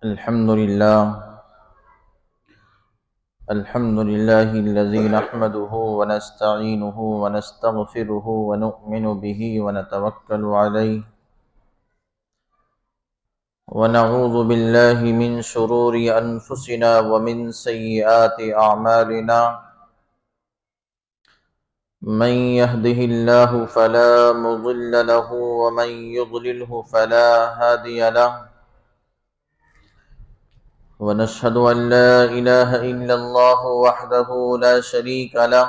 الحمد لله الذي نحمده ونستعينه ونستغفره ونؤمن به ونتوكل عليه ونعوذ بالله من شرور أنفسنا ومن سيئات أعمالنا من يهده الله فلا مضل له ومن يضلله فلا هادي له ونشهد أن لا إله إلا الله وحده لا شريك له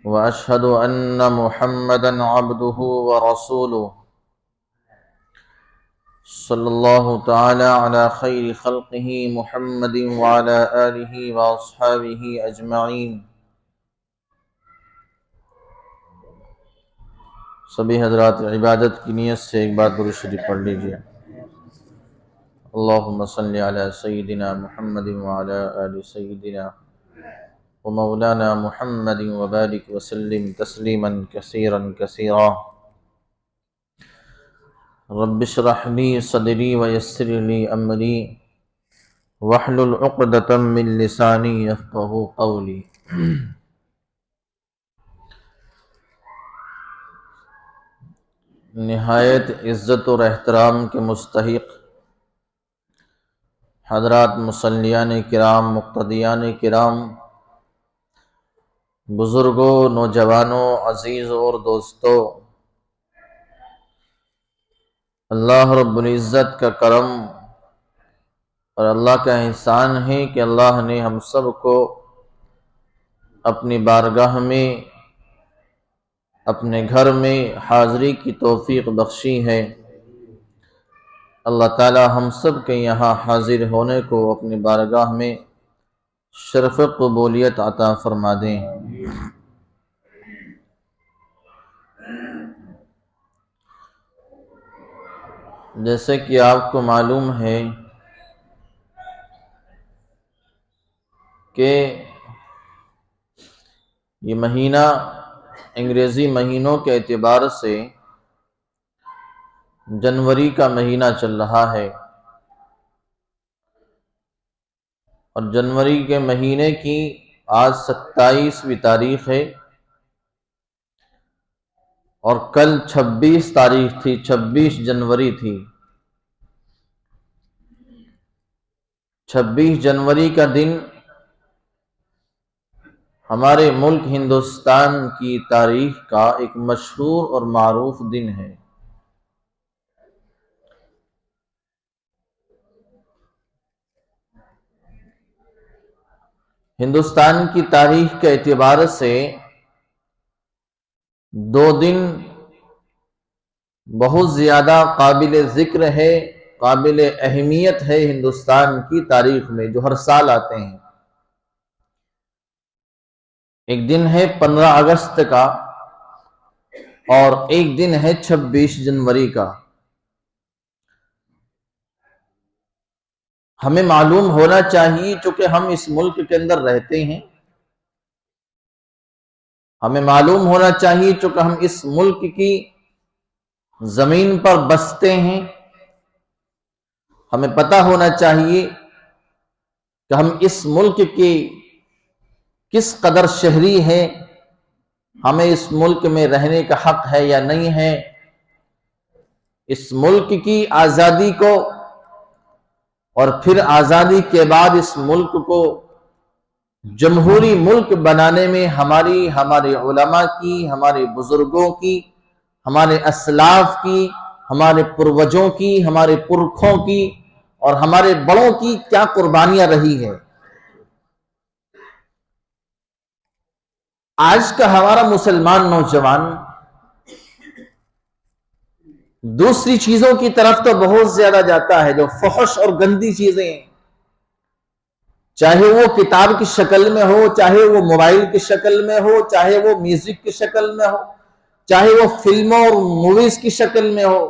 وأشهد أن محمدا عبده ورسوله صلى الله تعالى على خير خلقه محمد وعلى آله وأصحابه أجمعين۔ سبھی حضرات عبادت کی نیت سے ایک بار درود شریف پڑھ لیجئے۔ اللہم صلی علی سیدنا محمد وعلی آل سیدنا ومولانا محمد وبارک وسلم تسلیما کثیرا کثیرا۔ رب اشرح لی صدری ویسر لی امری واحلل عقدۃ من لسانی یفقہوا قولی۔ نہایت عزت اور احترام کے مستحق حضرات مصلیان کرام، مقتدیان کرام، بزرگوں، نوجوانوں، عزیزوں اور دوستوں، اللہ رب العزت کا کرم اور اللہ کا احسان ہے کہ اللہ نے ہم سب کو اپنی بارگاہ میں، اپنے گھر میں حاضری کی توفیق بخشی ہے۔ اللہ تعالی ہم سب کے یہاں حاضر ہونے کو اپنی بارگاہ میں شرف قبولیت عطا فرما دیں۔ جیسے کہ آپ کو معلوم ہے کہ یہ مہینہ انگریزی مہینوں کے اعتبار سے جنوری کا مہینہ چل رہا ہے، اور جنوری کے مہینے کی آج 27ویں تاریخ ہے، اور کل 26 تاریخ تھی، 26 جنوری تھی۔ 26 جنوری کا دن ہمارے ملک ہندوستان کی تاریخ کا ایک مشہور اور معروف دن ہے۔ ہندوستان کی تاریخ کے اعتبار سے دو دن بہت زیادہ قابل ذکر ہے، قابل اہمیت ہے ہندوستان کی تاریخ میں، جو ہر سال آتے ہیں۔ ایک دن ہے 15 اگست کا، اور ایک دن ہے 26 جنوری کا۔ ہمیں معلوم ہونا چاہیے، چونکہ ہم اس ملک کے اندر رہتے ہیں، ہمیں معلوم ہونا چاہیے چونکہ ہم اس ملک کی زمین پر بستے ہیں، ہمیں پتہ ہونا چاہیے کہ ہم اس ملک کے کس قدر شہری ہیں، ہمیں اس ملک میں رہنے کا حق ہے یا نہیں ہے۔ اس ملک کی آزادی کو اور پھر آزادی کے بعد اس ملک کو جمہوری ملک بنانے میں ہمارے علماء کی، ہمارے بزرگوں کی، ہمارے اسلاف کی، ہمارے پروجوں کی، ہمارے پرکھوں کی اور ہمارے بڑوں کی کیا قربانیاں رہی ہے۔ آج کا ہمارا مسلمان نوجوان دوسری چیزوں کی طرف تو بہت زیادہ جاتا ہے، جو فحش اور گندی چیزیں ہیں، چاہے وہ کتاب کی شکل میں ہو، چاہے وہ موبائل کی شکل میں ہو، چاہے وہ میوزک کی شکل میں ہو، چاہے وہ فلموں اور موویز کی شکل میں ہو۔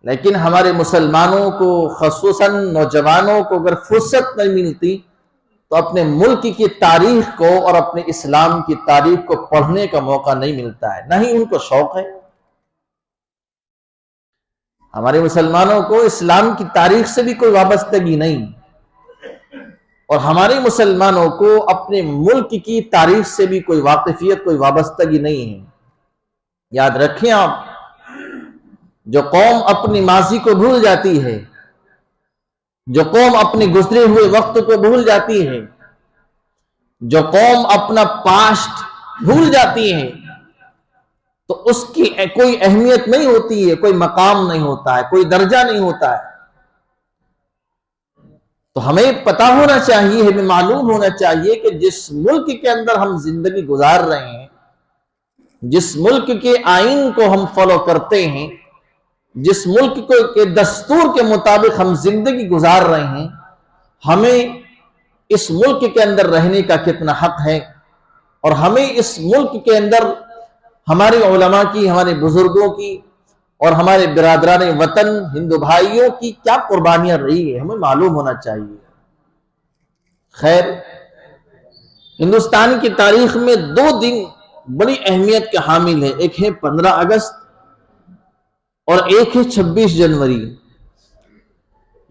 لیکن ہمارے مسلمانوں کو، خصوصاً نوجوانوں کو اگر فرصت نہیں ملتی تو اپنے ملک کی تاریخ کو اور اپنے اسلام کی تاریخ کو پڑھنے کا موقع نہیں ملتا ہے، نہ ہی ان کو شوق ہے۔ ہمارے مسلمانوں کو اسلام کی تاریخ سے بھی کوئی وابستگی نہیں، اور ہمارے مسلمانوں کو اپنے ملک کی تاریخ سے بھی کوئی واقفیت، کوئی وابستگی نہیں ہے۔ یاد رکھیں آپ، جو قوم اپنی ماضی کو بھول جاتی ہے، جو قوم اپنے گزرے ہوئے وقت کو بھول جاتی ہے، جو قوم اپنا پاسٹ بھول جاتی ہے، تو اس کی کوئی اہمیت نہیں ہوتی ہے، کوئی مقام نہیں ہوتا ہے، کوئی درجہ نہیں ہوتا ہے۔ تو ہمیں پتا ہونا چاہیے، ہمیں معلوم ہونا چاہیے کہ جس ملک کے اندر ہم زندگی گزار رہے ہیں، جس ملک کے آئین کو ہم فالو کرتے ہیں، جس ملک کے دستور کے مطابق ہم زندگی گزار رہے ہیں، ہمیں اس ملک کے اندر رہنے کا کتنا حق ہے، اور ہمیں اس ملک کے اندر ہمارے علماء کی، ہمارے بزرگوں کی اور ہمارے برادران وطن ہندو بھائیوں کی کیا قربانیاں رہی ہے، ہمیں معلوم ہونا چاہیے۔ خیر، ہندوستان کی تاریخ میں 2 دن بڑی اہمیت کے حامل ہیں، ایک ہے 15 اگست اور ایک ہے 26 جنوری۔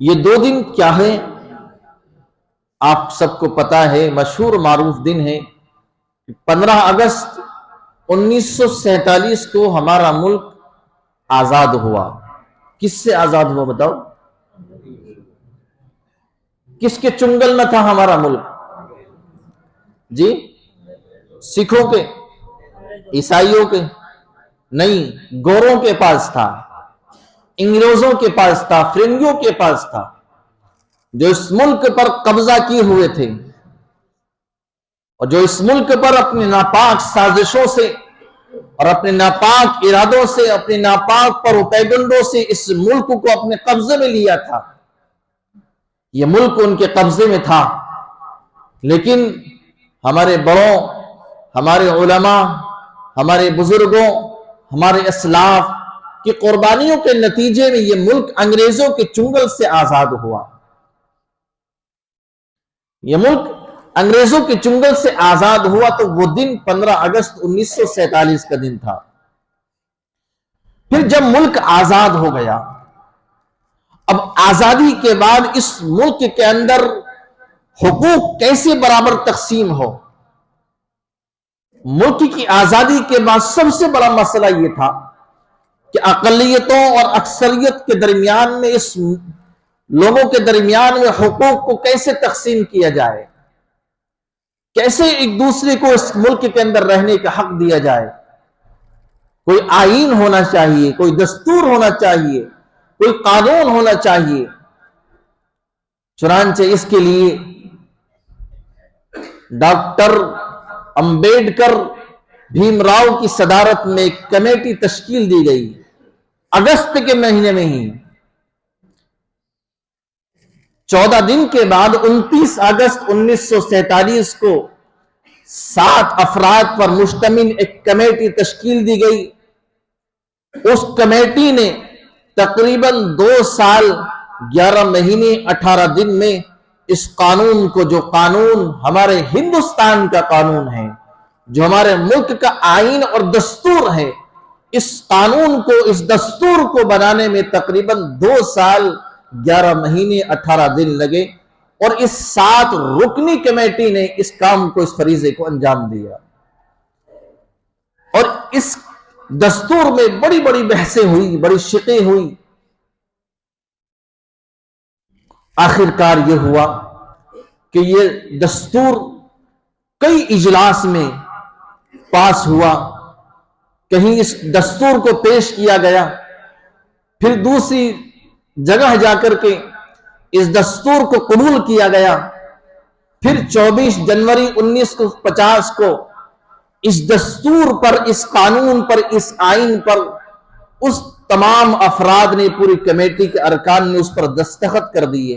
یہ 2 دن کیا ہے آپ سب کو پتا ہے، مشہور معروف دن ہے۔ 15 اگست 1947 کو ہمارا ملک آزاد ہوا۔ کس سے آزاد ہوا بتاؤ؟ کس کے چنگل میں تھا ہمارا ملک؟ جی، سکھوں کے، عیسائیوں کے؟ نہیں، گوروں کے پاس تھا، انگریزوں کے پاس تھا، فرنگیوں کے پاس تھا، جو اس ملک پر قبضہ کیے ہوئے تھے، اور جو اس ملک پر اپنی ناپاک سازشوں سے اور اپنے ناپاک ارادوں سے، اپنے ناپاک پروپیگنڈوں سے اس ملک کو اپنے قبضے میں لیا تھا۔ یہ ملک ان کے قبضے میں تھا، لیکن ہمارے بڑوں، ہمارے علماء، ہمارے بزرگوں، ہمارے اسلاف کی قربانیوں کے نتیجے میں یہ ملک انگریزوں کے چنگل سے آزاد ہوا۔ یہ ملک انگریزوں کے چنگل سے آزاد ہوا، تو وہ دن 15 اگست 1947 کا دن تھا۔ پھر جب ملک آزاد ہو گیا، اب آزادی کے بعد اس ملک کے اندر حقوق کیسے برابر تقسیم ہو؟ ملک کی آزادی کے بعد سب سے بڑا مسئلہ یہ تھا کہ اقلیتوں اور اکثریت کے درمیان میں، اس لوگوں کے درمیان میں حقوق کو کیسے تقسیم کیا جائے، کیسے ایک دوسرے کو اس ملک کے اندر رہنے کا حق دیا جائے۔ کوئی آئین ہونا چاہیے، کوئی دستور ہونا چاہیے، کوئی قانون ہونا چاہیے۔ چنانچہ اس کے لیے ڈاکٹر امبیڈکر بھیم راؤ کی صدارت میں ایک کمیٹی تشکیل دی گئی اگست کے مہینے میں ہی۔ 14 دن کے بعد 29 اگست 1947 کو 7 افراد پر مشتمل ایک کمیٹی تشکیل دی گئی۔ اس کمیٹی نے تقریباً 2 سال 11 مہینے 18 دن میں اس قانون کو، جو قانون ہمارے ہندوستان کا قانون ہے، جو ہمارے ملک کا آئین اور دستور ہے، اس قانون کو، اس دستور کو بنانے میں تقریباً 2 سال 11 مہینے 18 دن لگے، اور اس 7 رکنی کمیٹی نے اس کام کو، اس فریضے کو انجام دیا۔ اور اس دستور میں بڑی بڑی بحثیں ہوئی، بڑی شقیں ہوئی۔ آخرکار یہ ہوا کہ یہ دستور کئی اجلاس میں پاس ہوا، کہیں اس دستور کو پیش کیا گیا، پھر دوسری جگہ جا کر کے اس دستور کو قبول کیا گیا، پھر 24 جنوری 1950 کو اس دستور پر، اس قانون پر، اس آئین پر اس تمام افراد نے، پوری کمیٹی کے ارکان نے اس پر دستخط کر دیے،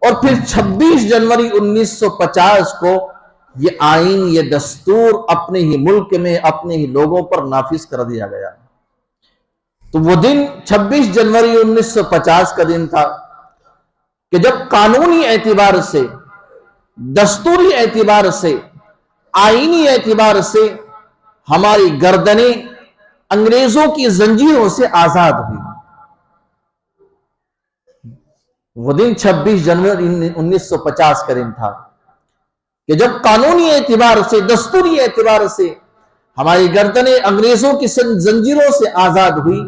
اور پھر 26 جنوری 1950 کو یہ آئین، یہ دستور اپنے ہی ملک میں، اپنے ہی لوگوں پر نافذ کر دیا گیا۔ تو وہ دن 26 جنوری 1950 کا دن تھا کہ جب قانونی اعتبار سے، دستوری اعتبار سے، آئینی اعتبار سے ہماری گردنیں انگریزوں کی زنجیروں سے آزاد ہوئی۔ وہ دن 26 جنوری 1950 کا دن تھا کہ جب قانونی اعتبار سے، دستوری اعتبار سے ہماری گردنیں انگریزوں کی زنجیروں سے آزاد ہوئی،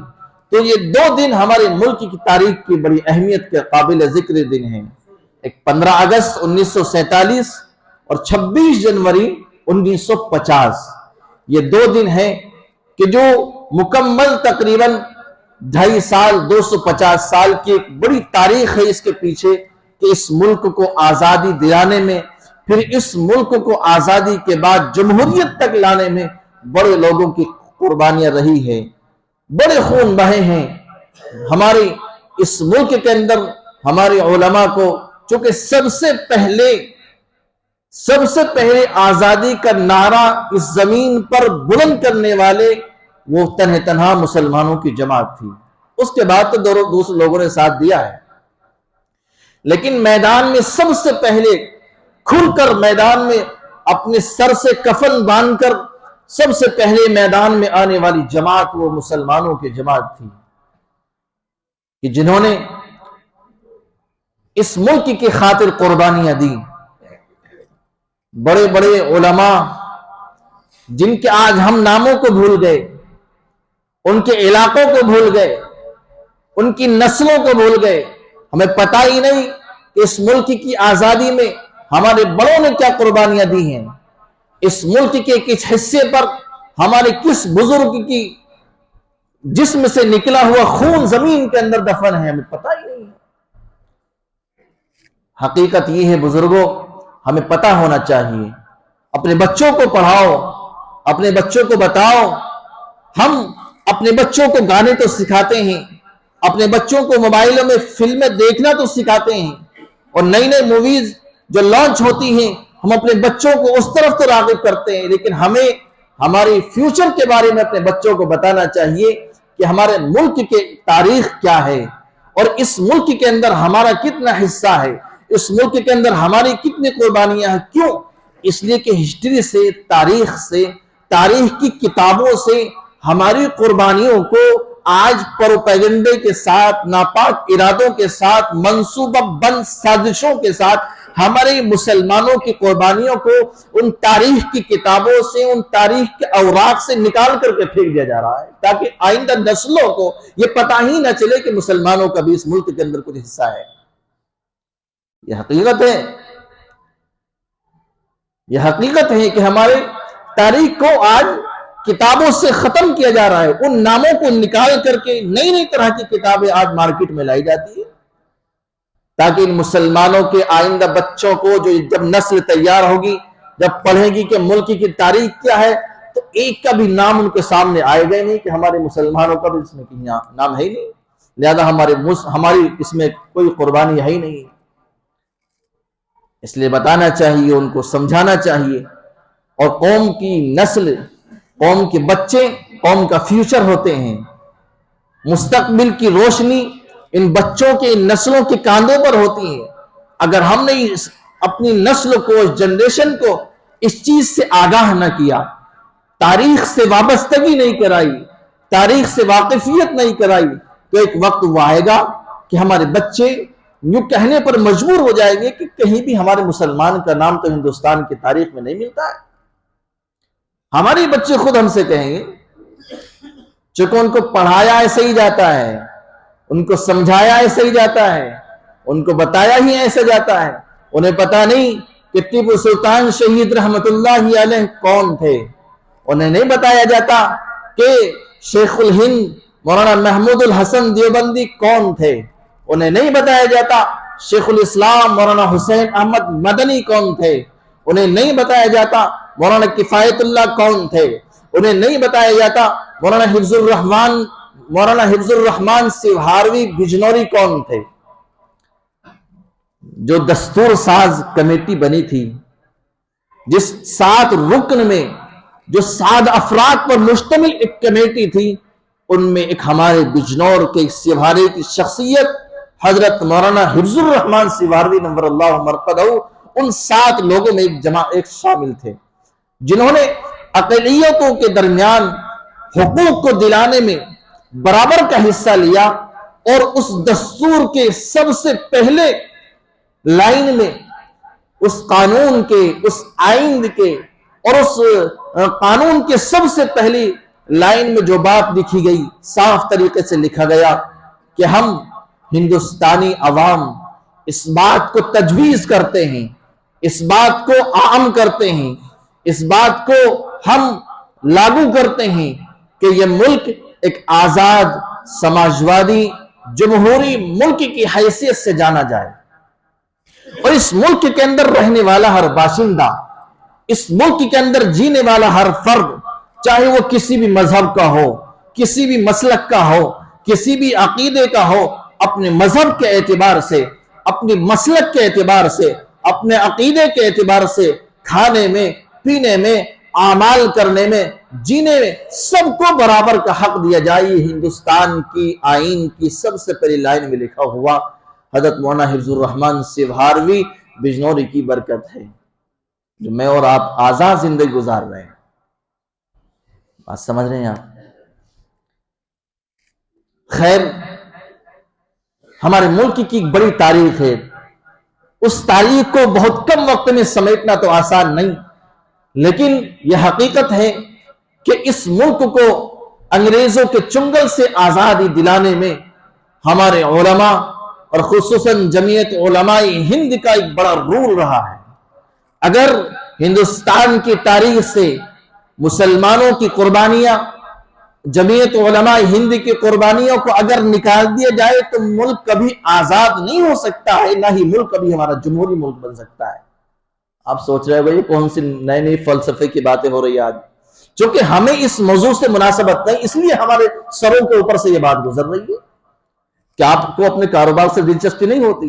تو یہ 2 دن ہمارے ملک کی تاریخ کی بڑی اہمیت کے قابل ذکر دن ہیں۔ ایک 15 اگست 1947 اور 26 جنوری 1950، یہ 2 دن ہیں کہ جو مکمل تقریباً 2.5 سال 250 سال کی ایک بڑی تاریخ ہے اس کے پیچھے، کہ اس ملک کو آزادی دلانے میں، پھر اس ملک کو آزادی کے بعد جمہوریت تک لانے میں بڑے لوگوں کی قربانیاں رہی ہیں، بڑے خون بہے ہیں۔ ہمارے اس ملک کے اندر ہمارے علماء کو چونکہ سب سے پہلے آزادی کا نعرہ اس زمین پر بلند کرنے والے وہ تنہا مسلمانوں کی جماعت تھی، اس کے بعد تو دوسرے لوگوں نے ساتھ دیا ہے، لیکن میدان میں سب سے پہلے کھل کر میدان میں اپنے سر سے کفن باندھ کر سب سے پہلے میدان میں آنے والی جماعت وہ مسلمانوں کی جماعت تھی، کہ جنہوں نے اس ملک کی خاطر قربانیاں دی۔ بڑے بڑے علماء جن کے آج ہم ناموں کو بھول گئے، ان کے علاقوں کو بھول گئے، ان کی نسلوں کو بھول گئے، ہمیں پتہ ہی نہیں کہ اس ملک کی آزادی میں ہمارے بڑوں نے کیا قربانیاں دی ہیں، اس ملک کے کس حصے پر ہمارے کس بزرگ کی جسم سے نکلا ہوا خون زمین کے اندر دفن ہے، ہمیں پتہ ہی نہیں۔ حقیقت یہ ہے بزرگوں، ہمیں پتہ ہونا چاہیے، اپنے بچوں کو پڑھاؤ، اپنے بچوں کو بتاؤ۔ ہم اپنے بچوں کو گانے تو سکھاتے ہیں، اپنے بچوں کو موبائلوں میں فلمیں دیکھنا تو سکھاتے ہیں، اور نئی نئی موویز جو لانچ ہوتی ہیں ہم اپنے بچوں کو اس طرف تو راغب کرتے ہیں، لیکن ہمیں ہماری فیوچر کے بارے میں اپنے بچوں کو بتانا چاہیے کہ ہمارے ملک کی تاریخ کیا ہے، اور اس ملک کے اندر ہمارا کتنا حصہ ہے، اس ملک کے اندر ہماری کتنی قربانیاں ہیں۔ کیوں؟ اس لیے کہ ہسٹری سے، تاریخ کی کتابوں سے ہماری قربانیوں کو آج پروپیگنڈے کے ساتھ، ناپاک ارادوں کے ساتھ، منصوبہ بند سازشوں کے ساتھ ہمارے مسلمانوں کی قربانیوں کو ان تاریخ کی کتابوں سے، ان تاریخ کے اوراق سے نکال کر کے پھینک دیا جا رہا ہے، تاکہ آئندہ نسلوں کو یہ پتہ ہی نہ چلے کہ مسلمانوں کا بھی اس ملک کے اندر کچھ حصہ ہے۔ یہ حقیقت ہے، یہ حقیقت ہے کہ ہمارے تاریخ کو آج کتابوں سے ختم کیا جا رہا ہے، ان ناموں کو نکال کر کے نئی نئی طرح کی کتابیں آج مارکیٹ میں لائی جاتی ہیں، تاکہ ان مسلمانوں کے آئندہ بچوں کو، جو جب نسل تیار ہوگی، جب پڑھے گی کہ ملک کی تاریخ کیا ہے، تو ایک کا بھی نام ان کے سامنے آئے گا نہیں کہ ہمارے مسلمانوں کا بھی اس میں نام ہے ہی نہیں، لہذا ہماری اس میں کوئی قربانی ہے ہی نہیں۔ اس لیے بتانا چاہیے، ان کو سمجھانا چاہیے، اور قوم کی نسل، قوم کے بچے قوم کا فیوچر ہوتے ہیں، مستقبل کی روشنی ان بچوں کے، ان نسلوں کے کاندھوں پر ہوتی ہے۔ اگر ہم نے اپنی نسل کو، اس جنریشن کو اس چیز سے آگاہ نہ کیا، تاریخ سے وابستگی نہیں کرائی، تاریخ سے واقفیت نہیں کرائی، تو ایک وقت وہ آئے گا کہ ہمارے بچے یوں کہنے پر مجبور ہو جائیں گے کہ کہیں بھی ہمارے مسلمان کا نام تو ہندوستان کی تاریخ میں نہیں ملتا ہے۔ ہمارے بچے خود ہم سے کہیں گے، چونکہ ان کو پڑھایا ایسے ہی جاتا ہے، ان کو سمجھایا ایسے ہی جاتا ہے، ان کو بتایا ہی ایسے جاتا ہے، انہیں پتا نہیں کہ ٹیپو سلطان شہید رحمت اللہ علیہ کون تھے، انہیں نہیں بتایا جاتا کہ شیخ الہند مولانا محمود الحسن دیوبندی کون تھے، انہیں نہیں بتایا جاتا شیخ الاسلام مولانا حسین احمد مدنی کون تھے، انہیں نہیں بتایا جاتا مولانا کفایت اللہ کون تھے، انہیں نہیں بتایا جاتا مولانا حفظ الرحمان سیوہاروی بجنوری کون تھے۔ جو دستور ساز کمیٹی بنی تھی، جس 7 رکن میں جو 7 افراد پر مشتمل ایک کمیٹی تھی، ان میں ایک ہمارے بجنور کے سیوہاری کی شخصیت حضرت مولانا حفظ الرحمان سیوہاروی نور اللہ مرقدہ، ان 7 لوگوں میں ایک شامل تھے، جنہوں نے اقلیتوں کے درمیان حقوق کو دلانے میں برابر کا حصہ لیا، اور اس دستور کے سب سے پہلے لائن میں اس قانون کے، اس آئین کے اور اس قانون کے سب سے پہلی لائن میں جو بات لکھی گئی، صاف طریقے سے لکھا گیا کہ ہم ہندوستانی عوام اس بات کو تجویز کرتے ہیں، اس بات کو عام کرتے ہیں، اس بات کو ہم لاگو کرتے ہیں کہ یہ ملک ایک آزاد سماجوادی جمہوری ملک کی حیثیت سے جانا جائے، اور اس ملک کے اندر رہنے والا ہر باشندہ، اس ملک کے اندر جینے والا ہر فرد، چاہے وہ کسی بھی مذہب کا ہو، کسی بھی مسلک کا ہو، کسی بھی عقیدے کا ہو، اپنے مذہب کے اعتبار سے، اپنی مسلک کے اعتبار سے، اپنے عقیدے کے اعتبار سے، کھانے میں، پینے میں، اعمال کرنے میں، جینے میں، سب کو برابر کا حق دیا جائے۔ یہ ہندوستان کی آئین کی سب سے پہلی لائن میں لکھا ہوا حضرت مولانا حفظ الرحمان سیوہاروی بجنوری کی برکت ہے، جو میں اور آپ آزاد زندگی گزار رہے ہیں۔ بات سمجھ رہے ہیں آپ؟ خیر، ہمارے ملک کی ایک بڑی تاریخ ہے، اس تاریخ کو بہت کم وقت میں سمیٹنا تو آسان نہیں، لیکن یہ حقیقت ہے کہ اس ملک کو انگریزوں کے چنگل سے آزادی دلانے میں ہمارے علماء اور خصوصاً جمعیت علماء ہند کا ایک بڑا رول رہا ہے۔ اگر ہندوستان کی تاریخ سے مسلمانوں کی قربانیاں، جمعیت علماء ہند کی قربانیوں کو اگر نکال دیا جائے تو ملک کبھی آزاد نہیں ہو سکتا ہے، نہ ہی ملک کبھی ہمارا جمہوری ملک بن سکتا ہے۔ آپ سوچ رہے بھائی کون سی نئی نئی فلسفے کی باتیں ہو رہی ہیں آج؟ چونکہ ہمیں اس موضوع سے مناسبت نہیں، اس لیے ہمارے سروں کے اوپر سے یہ بات گزر رہی ہے۔ کیا آپ کو اپنے کاروبار سے دلچسپی نہیں ہوتی؟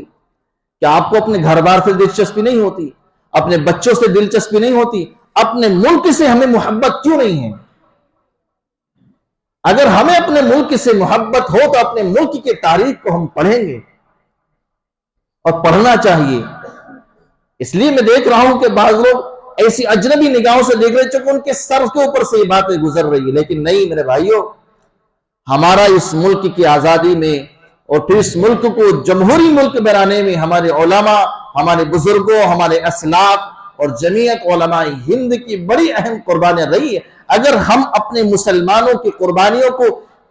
کیا آپ کو اپنے گھر بار سے دلچسپی نہیں ہوتی؟ اپنے بچوں سے دلچسپی نہیں ہوتی؟ اپنے ملک سے ہمیں محبت کیوں نہیں ہے؟ اگر ہمیں اپنے ملک سے محبت ہو تو اپنے ملک کی تاریخ کو ہم پڑھیں گے، اور پڑھنا چاہیے۔ اس لیے میں دیکھ رہا ہوں کہ بعض لوگ ایسی اجنبی نگاہوں سے دیکھ رہے چونکہ ان کے سر کے اوپر سے یہ باتیں گزر رہی ہے، لیکن نہیں میرے بھائیوں، ہمارا اس ملک کی آزادی میں اور پھر اس ملک کو جمہوری ملک بنانے میں ہمارے علماء، ہمارے بزرگوں، ہمارے اسلاف اور جمعیت علماء ہند کی بڑی اہم قربانیاں رہی ہے۔ اگر ہم اپنے مسلمانوں کی قربانیوں کو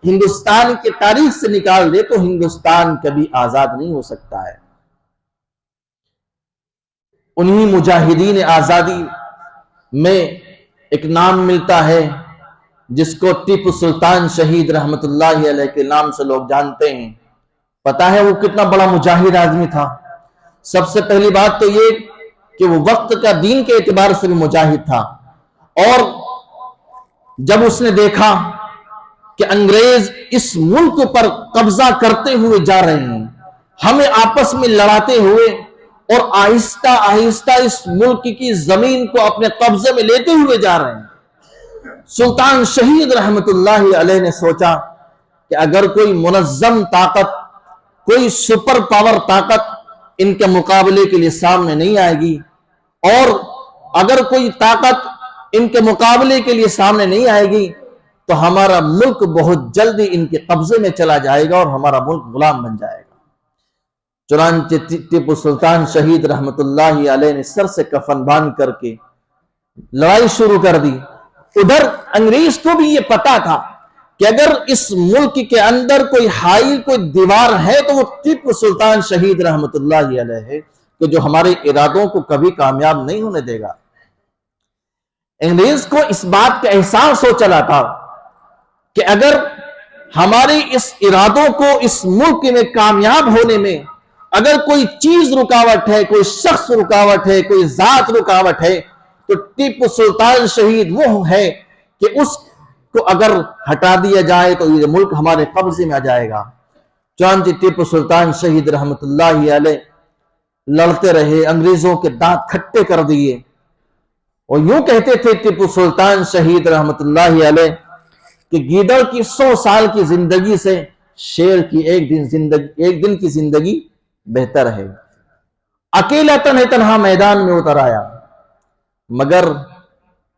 ہندوستان کی تاریخ سے نکال دے تو ہندوستان کبھی آزاد نہیں ہو سکتا ہے۔ انہی مجاہدین آزادی میں ایک نام ملتا ہے جس کو ٹیپو سلطان شہید رحمت اللہ علیہ کے نام سے لوگ جانتے ہیں۔ پتا ہے وہ کتنا بڑا مجاہد آدمی تھا؟ سب سے پہلی بات تو یہ کہ وہ وقت کا دین کے اعتبار سے بھی مجاہد تھا، اور جب اس نے دیکھا کہ انگریز اس ملک پر قبضہ کرتے ہوئے جا رہے ہیں، ہمیں آپس میں لڑاتے ہوئے اور آہستہ آہستہ اس ملک کی زمین کو اپنے قبضے میں لیتے ہوئے جا رہے ہیں، سلطان شہید رحمت اللہ علیہ نے سوچا کہ اگر کوئی منظم طاقت، کوئی سپر پاور طاقت ان کے مقابلے کے لیے سامنے نہیں آئے گی، اور اگر کوئی طاقت ان کے مقابلے کے لیے سامنے نہیں آئے گی تو ہمارا ملک بہت جلدی ان کے قبضے میں چلا جائے گا اور ہمارا ملک غلام بن جائے گا۔ چنانچہ ٹیپو سلطان شہید رحمت اللہ علیہ نے سر سے کفن باندھ کر کے لڑائی شروع کر دی۔ ادھر انگریز کو بھی یہ پتا تھا کہ اگر اس ملک کے اندر کوئی حائل، کوئی دیوار ہے تو وہ ٹیپو سلطان شہید رحمت اللہ علیہ ہے، کہ جو ہمارے ارادوں کو کبھی کامیاب نہیں ہونے دے گا۔ انگریز کو اس بات کا احساس ہو چلا تھا کہ اگر ہمارے اس ارادوں کو اس ملک میں کامیاب ہونے میں اگر کوئی چیز رکاوٹ ہے، کوئی شخص رکاوٹ ہے، کوئی ذات رکاوٹ ہے، تو ٹیپو سلطان شہید وہ ہے کہ اس کو اگر ہٹا دیا جائے تو یہ ملک ہمارے قبضے میں آ جائے گا۔ چنانچہ ٹیپو سلطان شہید رحمت اللہ علیہ لڑتے رہے، انگریزوں کے دانت کھٹے کر دیے، اور یوں کہتے تھے ٹیپو سلطان شہید رحمت اللہ علیہ کہ گیدڑ کی 100 سال کی زندگی سے شیر کی ایک دن کی زندگی بہتر ہے۔ اکیلا تنہا میدان میں اتر آیا، مگر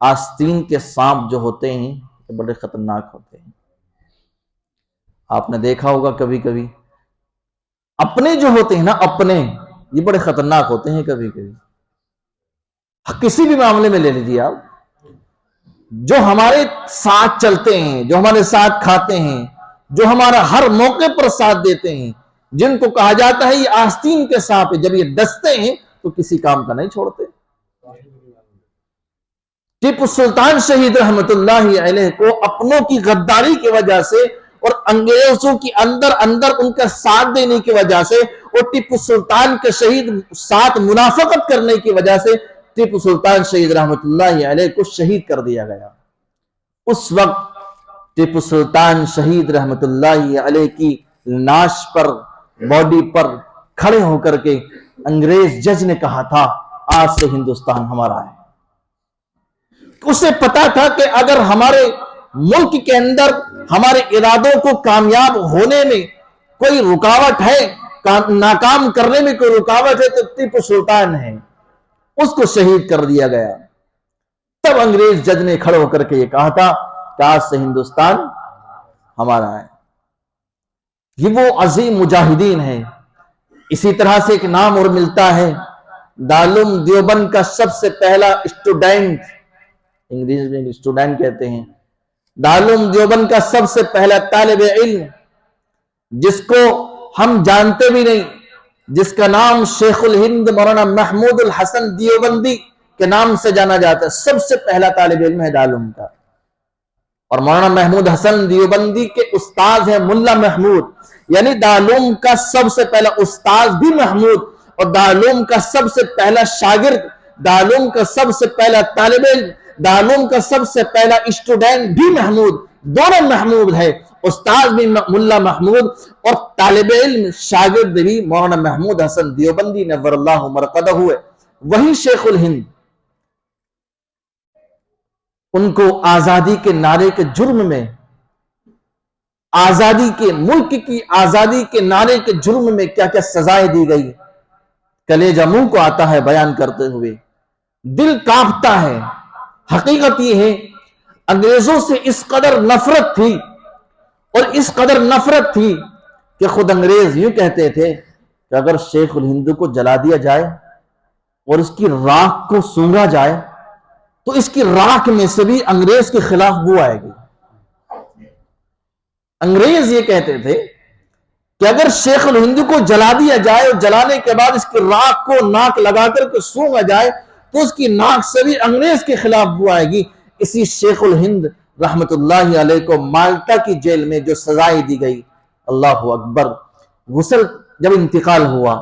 آستین کے سانپ جو ہوتے ہیں بڑے خطرناک ہوتے ہیں۔ آپ نے دیکھا ہوگا کبھی کبھی اپنے جو ہوتے ہیں نا، اپنے یہ بڑے خطرناک ہوتے ہیں کبھی کبھی. کسی بھی معاملے میں لے لیجیے آپ، جو ہمارے ساتھ چلتے ہیں، جو ہمارے ساتھ کھاتے ہیں، جو ہمارا ہر موقع پر ساتھ دیتے ہیں، جن کو کہا جاتا ہے یہ آستین کے سانپ ہے، جب یہ ڈستے ہیں تو کسی کام کا نہیں چھوڑتے. ٹیپو سلطان شہید رحمت اللہ علیہ کو اپنوں کی غداری کی وجہ سے اور انگریزوں کی اندر ان کا ساتھ دینے کی وجہ سے اور ٹیپو سلطان کے شہید ساتھ منافقت کرنے کی وجہ سے ٹیپو سلطان شہید رحمت اللہ علیہ کو شہید کر دیا گیا. اس وقت ٹیپو سلطان شہید رحمت اللہ علیہ کی لاش پر، باڈی پر کھڑے ہو کر کے انگریز جج نے کہا تھا آج سے ہندوستان ہمارا ہے. اسے پتا تھا کہ اگر ہمارے ملک کے اندر ہمارے ارادوں کو کامیاب ہونے میں کوئی رکاوٹ ہے، ناکام کرنے میں کوئی رکاوٹ ہے تو ٹیپو سلطان ہے. اس کو شہید کر دیا گیا. تب انگریز جج نے کھڑے ہو کر کے یہ کہا تھا کہ آج سے ہندوستان ہمارا ہے. یہ وہ عظیم مجاہدین ہیں. اسی طرح سے ایک نام اور ملتا ہے، دارالعلوم دیوبند کا سب سے پہلا اسٹوڈنٹ، انگریزی میں اسٹوڈنٹ کہتے ہیں، دارالعلوم دیوبند کا سب سے پہلا طالب علم جس کو ہم جانتے بھی نہیں، جس کا نام شیخ الہند مولانا محمود الحسن دیوبندی کے نام سے جانا جاتا ہے، سب سے پہلا طالب علم ہے دارالعلوم کا. اور مولانا محمود حسن دیوبندی کے استاد ہیں ملا محمود، یعنی دارالعلوم کا سب سے پہلا استاد بھی محمود اور دارالعلوم کا سب سے پہلا شاگرد، دارالعلوم کا سب سے پہلا طالب علم، دارالعلوم کا سب سے پہلا اسٹوڈنٹ بھی محمود. دونوں محمود ہے، استاد بھی ملا محمود اور طالب علم شاگرد بھی مولانا محمود حسن دیوبندی نور اللہ مرقدہ ہوئے. وہی شیخ الہند ان کو آزادی کے نعرے کے جرم میں، آزادی کے ملک کی آزادی کے نعرے کے جرم میں کیا کیا سزائیں دی گئی، کلیجہ منہ کو آتا ہے بیان کرتے ہوئے، دل کانپتا ہے. حقیقت یہ ہے انگریزوں سے اس قدر نفرت تھی اور اس قدر نفرت تھی کہ خود انگریز یوں کہتے تھے کہ اگر شیخ الہند کو جلا دیا جائے اور اس کی راکھ کو سونگا جائے تو اس کی راکھ میں سے بھی انگریز کے خلاف بو آئے گی. انگریز یہ کہتے تھے کہ اگر شیخ الہند کو جلا دیا جائے اور جلانے کے بعد اس کی راکھ کو ناک لگا کر کے سونگا جائے تو اس کی ناک سے بھی انگریز کے خلاف بو آئے گی. اسی شیخ الہند رحمت اللہ علیہ کو مالٹا کی جیل میں جو سزائیں دی گئی، اللہ اکبر، غسل جب انتقال ہوا،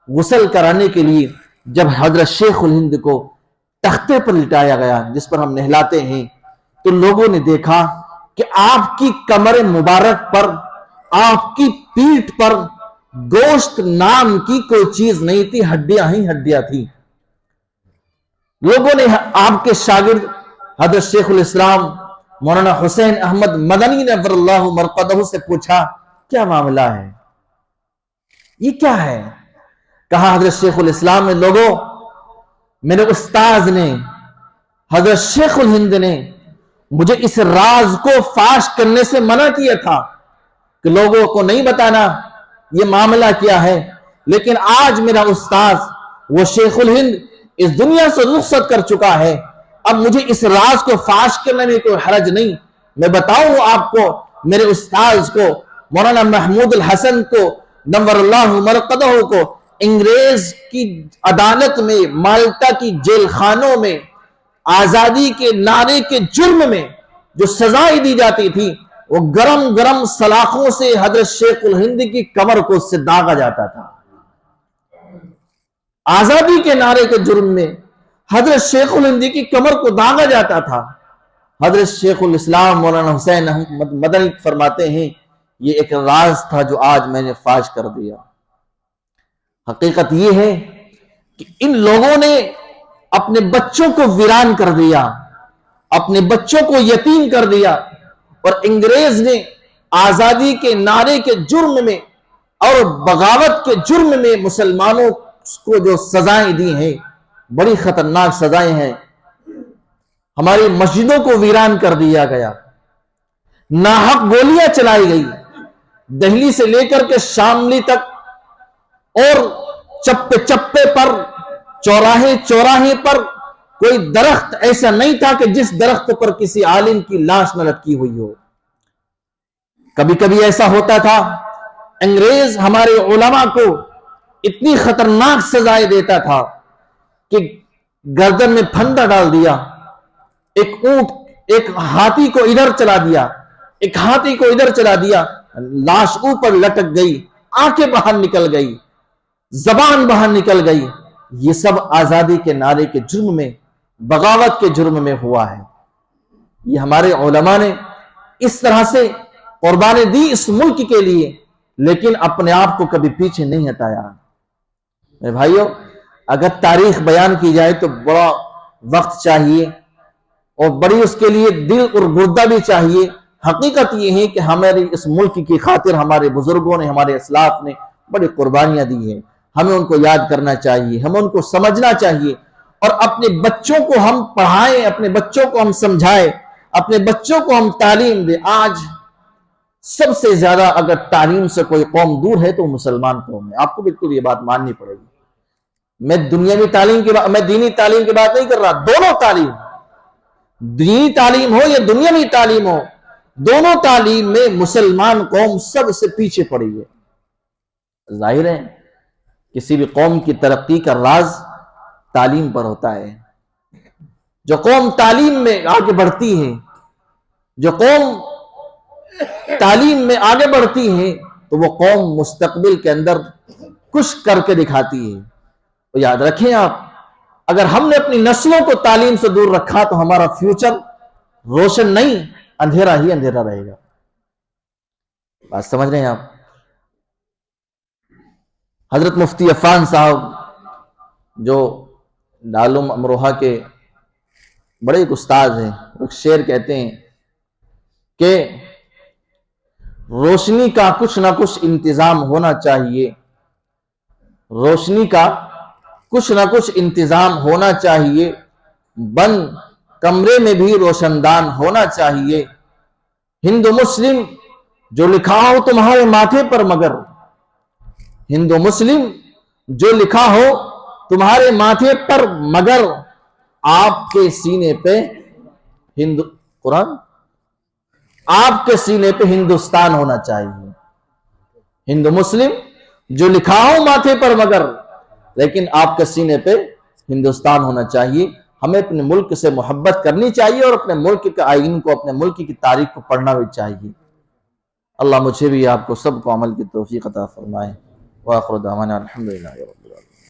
غسل کرانے کے لیے جب حضرت شیخ الہند کو تختے پر لٹایا گیا جس پر ہم نہلاتے ہیں، تو لوگوں نے دیکھا کہ آپ کی کمر مبارک پر، آپ کی پیٹھ پر گوشت نام کی کوئی چیز نہیں تھی، ہڈیاں ہی ہڈیاں تھی. لوگوں نے آپ کے شاگرد حضرت شیخ الاسلام مولانا حسین احمد مدنی نور اللہ مرقدہ سے پوچھا کیا معاملہ ہے، یہ کیا ہے؟ کہا حضرت شیخ الاسلام نے، لوگوں، میرے استاذ نے حضرت شیخ الہند نے مجھے اس راز کو فاش کرنے سے منع کیا تھا کہ لوگوں کو نہیں بتانا یہ معاملہ کیا ہے، لیکن آج میرا استاذ وہ شیخ الہند اس دنیا سے رخصت کر چکا ہے، اب مجھے اس راز کو فاش کرنے میں کوئی حرج نہیں. میں بتاؤں آپ کو، میرے استاذ کو مولانا محمود الحسن کو نور اللہ مرقدہ کو انگریز کی عدالت میں، مالٹا کی جیل خانوں میں آزادی کے نعرے کے جرم میں جو سزائیں دی جاتی تھی وہ گرم گرم سلاخوں سے حضرت شیخ الہند کی کمر کو اس سے داغا جاتا تھا. آزادی کے نعرے کے جرم میں حضرت شیخ الہند کی کمر کو داغا جاتا تھا. حضرت شیخ الاسلام مولانا حسین احمد مدنی فرماتے ہیں یہ ایک راز تھا جو آج میں نے فاش کر دیا. حقیقت یہ ہے کہ ان لوگوں نے اپنے بچوں کو ویران کر دیا، اپنے بچوں کو یتیم کر دیا، اور انگریز نے آزادی کے نعرے کے جرم میں اور بغاوت کے جرم میں مسلمانوں کو جو سزائیں دی ہیں بڑی خطرناک سزائیں ہیں. ہماری مسجدوں کو ویران کر دیا گیا، ناحق گولیاں چلائی گئی، دہلی سے لے کر کے شاملی تک اور چپے چپے پر، چوراہے چوراہے پر کوئی درخت ایسا نہیں تھا کہ جس درخت پر کسی عالم کی لاش نہ لٹکی ہوئی ہو۔ کبھی کبھی ایسا ہوتا تھا، انگریز ہمارے علماء کو اتنی خطرناک سزائیں دیتا تھا کہ گردن میں پھندا ڈال دیا، ایک ہاتھی کو ادھر چلا دیا، ایک ہاتھی کو ادھر چلا دیا، لاش اوپر لٹک گئی، آنکھیں باہر نکل گئی، زبان باہر نکل گئی۔ یہ سب آزادی کے نعرے کے جرم میں، بغاوت کے جرم میں ہوا ہے۔ یہ ہمارے علماء نے اس طرح سے قربانی دی اس ملک کے لیے، لیکن اپنے آپ کو کبھی پیچھے نہیں ہٹایا۔ میرے بھائیو، اگر تاریخ بیان کی جائے تو بڑا وقت چاہیے اور بڑی اس کے لیے دل اور گردہ بھی چاہیے۔ حقیقت یہ ہے کہ ہمارے اس ملک کی خاطر ہمارے بزرگوں نے، ہمارے اسلاف نے بڑی قربانیاں دی ہیں۔ ہمیں ان کو یاد کرنا چاہیے، ہمیں ان کو سمجھنا چاہیے، اور اپنے بچوں کو ہم پڑھائیں، اپنے بچوں کو ہم سمجھائیں، اپنے بچوں کو ہم تعلیم دیں۔ آج سب سے زیادہ اگر تعلیم سے کوئی قوم دور ہے تو مسلمان قوم ہے۔ آپ کو بالکل یہ بات ماننی پڑے گی۔ میں دنیاوی تعلیم کی بات، میں دینی تعلیم کی بات نہیں کر رہا، دونوں تعلیم، دینی تعلیم ہو یا دنیاوی تعلیم ہو، دونوں تعلیم میں مسلمان قوم سب سے پیچھے پڑی ہے۔ ظاہر ہے کسی بھی قوم کی ترقی کا راز تعلیم پر ہوتا ہے۔ جو قوم تعلیم میں آگے بڑھتی ہے، جو قوم تعلیم میں آگے بڑھتی ہے، تو وہ قوم مستقبل کے اندر کچھ کر کے دکھاتی ہے۔ تو یاد رکھیں آپ، اگر ہم نے اپنی نسلوں کو تعلیم سے دور رکھا تو ہمارا فیوچر روشن نہیں، اندھیرا ہی اندھیرا رہے گا۔ بات سمجھ رہے ہیں آپ؟ حضرت مفتی عفان صاحب جو دارالعلوم امروہہ کے بڑے ایک استاد ہیں، ایک شعر کہتے ہیں کہ روشنی کا کچھ نہ کچھ انتظام ہونا چاہیے، روشنی کا کچھ نہ کچھ انتظام ہونا چاہیے، بند کمرے میں بھی روشن دان ہونا چاہیے، ہندو مسلم جو لکھا ہو تمہارے ماتھے پر مگر، ہندو مسلم جو لکھا ہو تمہارے ماتھے پر مگر، آپ کے سینے پہ قرآن، آپ کے سینے پہ ہندوستان ہونا چاہیے۔ ہندو مسلم جو لکھا ہو ماتھے پر مگر، لیکن آپ کے سینے پہ ہندوستان ہونا چاہیے۔ ہمیں اپنے ملک سے محبت کرنی چاہیے اور اپنے ملک کے آئین کو، اپنے ملک کی تاریخ کو پڑھنا بھی چاہیے۔ اللہ مجھے بھی آپ کو سب کو عمل کی توفیق عطا فرمائے۔ وآخر دعوانا الحمدللہ رب العالمین۔